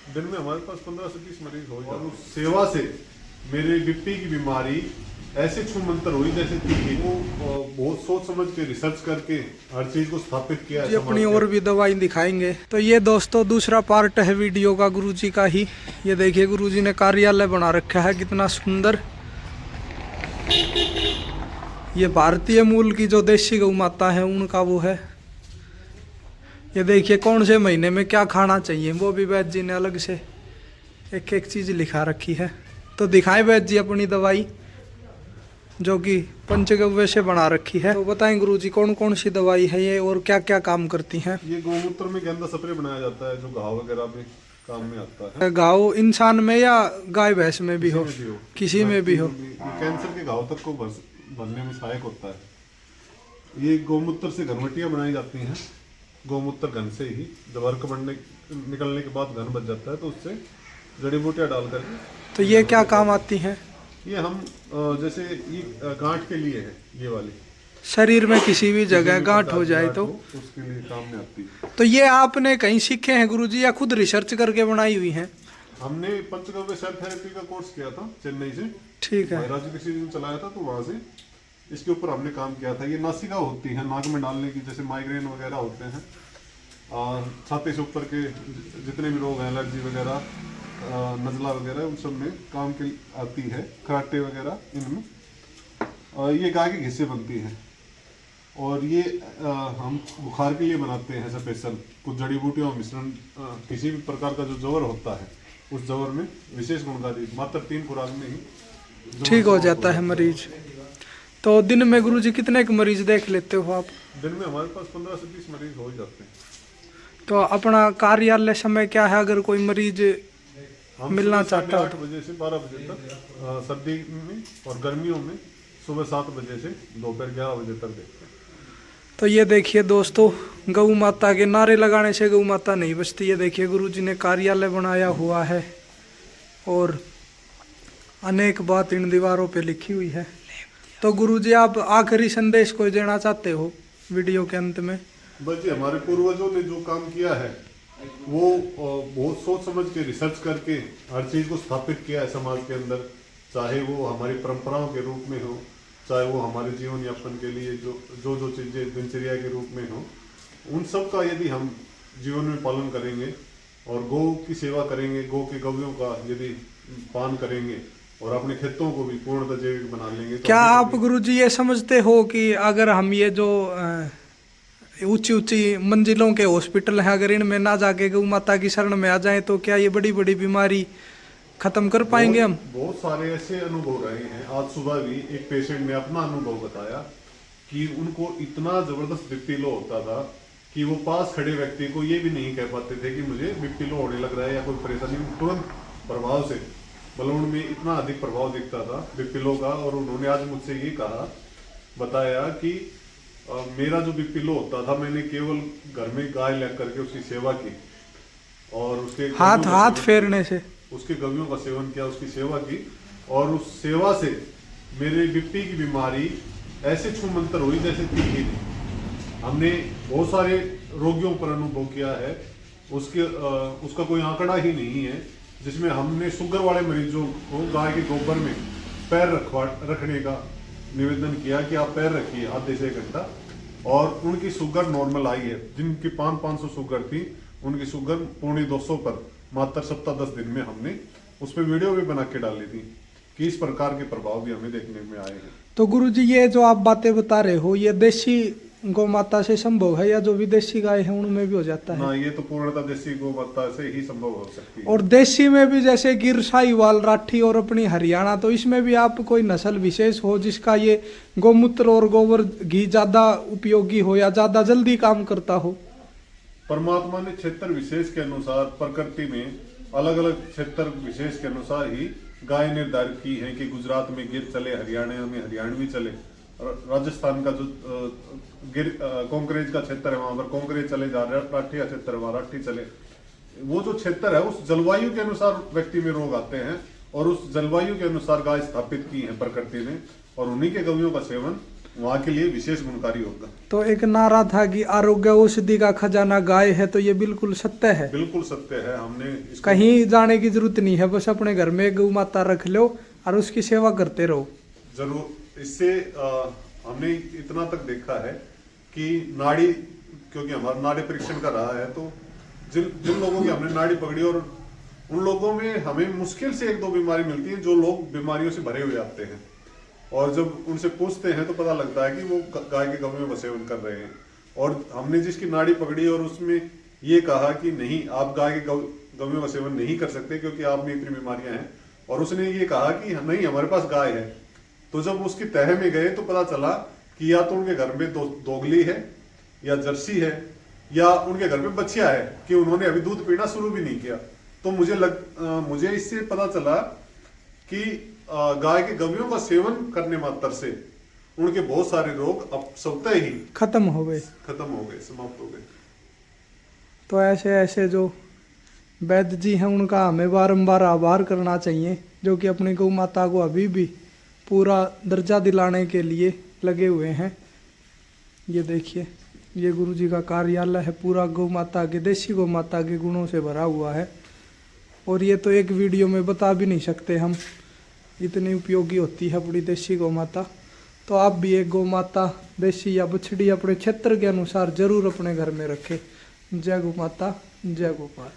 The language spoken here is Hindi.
दिन में हमारे पास 15 से 20 मरीज हो जाते हैं। सेवा से मेरे बीपी की बीमारी ऐसे छू मंतर हुई जैसे कि वो बहुत सोच समझ के रिसर्च करके हर चीज को स्थापित किया जी अपनी और भी दवाई दिखाएंगे। तो ये दोस्तों दूसरा पार्ट है वीडियो का गुरुजी का ही। ये देखिए गुरुजी ने कार्यालय बना रखा है कितना सुंदर। ये भारतीय मूल की जो देसी गौ माता है उनका वो है। ये देखिए कौन से महीने में क्या खाना चाहिए वो भी वैद्य जी ने अलग से एक एक चीज लिखा रखी है। तो दिखाएं वैद्य जी अपनी दवाई जो कि पंचगव्य से बना रखी है। तो बताएं गुरुजी कौन कौन सी दवाई है ये और क्या क्या काम करती हैं। ये गौमूत्र में गेंदा स्प्रे बनाया जाता है जो घाव वगैरह में काम में आता है। घाव इंसान में या गाय भैंस में भी हो, किसी में भी हो। कैंसर के घाव तक को भरने में सहायक होता है। ये गौमूत्र से घनवटियां बनाई जाती हैं। गौमूत्र घन से ही जब अर्क बनने निकलने के बाद घन बच जाता है तो उससे जड़ी बूटियां डाल करके। तो ये क्या काम आती हैं? ये हम जैसे ये गांठ के लिए है। ये वाली शरीर में किसी भी जगह गांठ हो जाए तो उसके लिए काम में आती है। तो ये आपने कहीं सीखे हैं गुरुजी या खुद रिसर्च करके बनाई हुई हैं? हमने पंचगव्य सेल थेरेपी का कोर्स किया था चेन्नई से। ठीक है। राज्य कृषि ने चलाया था तो वहां से इसके ऊपर हमने काम किया था। ये नासिका होती है नाक में डालने की, जैसे माइग्रेन वगैरह होते हैं और छाती से ऊपर के जितने भी रोग हैं, एलर्जी वगैरह, नजला वगैरह, उन सब में काम की आती है। खराटे वगैरह इनमें ये गाय के घिस्से बनती है और ये हम बुखार के लिए बनाते हैं स्पेशल। कुछ जड़ी बूटियों का मिश्रण, किसी भी प्रकार का जो जवर होता है उस जवर में विशेष गुणकारी मात्र 3 खुराक में ही ठीक हो जाता है मरीज। तो दिन में गुरुजी कितने के मरीज देख लेते हो आप? दिन में हमारे पास 15 से 20 मरीज हो जाते हैं। तो अपना कार्यालय समय क्या है अगर कोई मरीज मिलना चाहता हो? 8 बजे से 12 बजे तक सर्दी में, और गर्मियों में सुबह 7 बजे से दोपहर 11 बजे तक देखते हैं। तो ये देखिए दोस्तों गौ माता के नारे लगाने से गौ माता नहीं बचती। ये देखिए गुरुजी ने कार्यालय बनाया हुआ है और अनेक बात इन दीवारों पे लिखी हुई है। तो गुरुजी आप आखिरी संदेश कोई देना चाहते हो वीडियो के अंत में? बस जी हमारे पूर्वजों ने जो काम किया है वो बहुत सोच समझ के रिसर्च करके हर चीज को स्थापित किया है समाज के अंदर। चाहे वो हमारी परंपराओं के रूप में हो, चाहे वो हमारे जीवन यापन के लिए जो चीजें दिनचर्या के रूप में हो, उन सब का यदि हम जीवन में पालन करेंगे और गौ की सेवा करेंगे, गौ के गव्यों का यदि पान करेंगे और अपने खेतों को भी पूर्णतः जैविक बना लेंगे तो क्या आप गुरुजी ये समझते हो कि अगर हम ये जो ऊंची ऊंची मंजिलों के हॉस्पिटल हैं अगर इनमें ना जाके गौ माता की शरण में आ जाए तो क्या ये बड़ी बड़ी बीमारी खत्म कर पाएंगे हम? बहुत सारे ऐसे अनुभव रहे हैं। आज सुबह भी एक पेशेंट ने अपना अनुभव बताया कि उनको इतना जबरदस्त बीपी लो होता था कि वो पास खड़े व्यक्ति को ये भी नहीं कह पाते थे कि मुझे बीपी लो होने लग रहा है या कोई परेशानी। तुरंत प्रभाव से बलून में इतना अधिक प्रभाव दिखता था बीपी लो का। और उन्होंने आज मुझसे ये कहा, बताया कि मेरा जो बीपी लो होता था मैंने केवल घर में गाय ले करके उसकी सेवा की और उसके हाथ फेरने से उसके गव्यों का सेवन किया, उसकी सेवा की और उस सेवा से मेरे बीपी की बीमारी ऐसे छू मंतर हुई जैसे थी ही नहीं। हमने बहुत सारे रोगियों पर अनुभव किया है। उसका कोई आंकड़ा ही नहीं है जिसमें हमने शुगर वाले मरीजों को गाय के गोबर में पैर रखने का निवेदन किया कि आप पैर रखिए आधे से 1 घंटा और उनकी शुगर नॉर्मल आई है। जिनकी 500 शुगर थी उनकी शुगर 250 पर मात्र सप्ताह 10 दिन में हमने उस पर वीडियो भी बना के डाली थी कि इस प्रकार के प्रभाव भी हमें देखने में आए हैं। तो गुरुजी ये जो आप बातें बता रहे हो ये देसी गौ माता से संभव है या जो विदेशी गाय है उनमें भी हो जाता है? ना, ये तो पूर्णतः देसी गौ माता से ही संभव हो सकती है। और देसी में भी जैसे गिर, साहिवाल, राठी और अपनी हरियाणा, तो इसमें भी आप कोई नस्ल विशेष हो जिसका ये गौमूत्र और गोबर घी ज्यादा उपयोगी हो या ज्यादा जल्दी काम करता हो? परमात्मा ने क्षेत्र विशेष के अनुसार प्रकृति में अलग अलग क्षेत्र विशेष के अनुसार ही गाय निर्धारित की है कि गुजरात में गिर चले, हरियाणा में हरियाणवी चले, राजस्थान का जो गिर कांकरेज का क्षेत्र है वहां पर कांकरेज चले, राठी का क्षेत्र है वहां राठी चले। वो जो क्षेत्र है उस जलवायु के अनुसार व्यक्ति में रोग आते हैं और उस जलवायु के अनुसार गाय स्थापित की है प्रकृति ने और उन्हीं के गव्यों का सेवन वहाँ के लिए विशेष गुणकारी होगा। तो एक नारा था कि आरोग्य औषधि का खजाना गाय है, तो ये बिल्कुल सत्य है। बिल्कुल सत्य है। हमने इसको कहीं जाने की जरूरत नहीं है, बस अपने घर में गौ माता रख लो और उसकी सेवा करते रहो। जरूर इससे हमने इतना तक देखा है कि नाड़ी, क्योंकि हमारा नाड़ी परीक्षण का रहा है, तो जिन लोगों की हमने नाड़ी पकड़ी और उन लोगों में हमें मुश्किल से 1-2 बीमारी मिलती है जो लोग बीमारियों से भरे हुए आते हैं, और जब उनसे पूछते हैं तो पता लगता है कि वो गाय के गौ में सेवन कर रहे हैं। और हमने जिसकी नाड़ी पकड़ी और उसमें ये कहा कि नहीं, आप गाय के गौ में सेवन नहीं कर सकते क्योंकि आप में इतनी बीमारियां हैं, और उसने ये कहा कि नहीं, हमारे पास गाय है, तो जब उसकी तह में गए तो पता चला कि या तो उनके घर में दोगली है या जर्सी है या उनके घर में बच्चिया है कि उन्होंने अभी दूध पीना शुरू भी नहीं किया। तो मुझे इससे पता चला कि गाय के गव्यों का सेवन करने मात्र से उनके बहुत सारे रोग अब स्वतः ही खत्म हो गए, समाप्त हो गए। तो ऐसे ऐसे जो वैद्य जी हैं उनका हमें बारंबार आभार करना चाहिए, जो कि अपनी गौ माता को अभी भी पूरा दर्जा दिलाने के लिए लगे हुए हैं। ये देखिए, ये गुरु जी का कार्यालय है, पूरा गौ माता के, देसी गौ माता के गुणों से भरा हुआ है। और ये तो एक वीडियो में बता भी नहीं सकते हम, इतनी उपयोगी होती है अपनी देसी गौ माता। तो आप भी एक गौ माता देसी या बछड़ी अपने क्षेत्र के अनुसार जरूर अपने घर में रखें। जय गौ माता, जय गोपाल।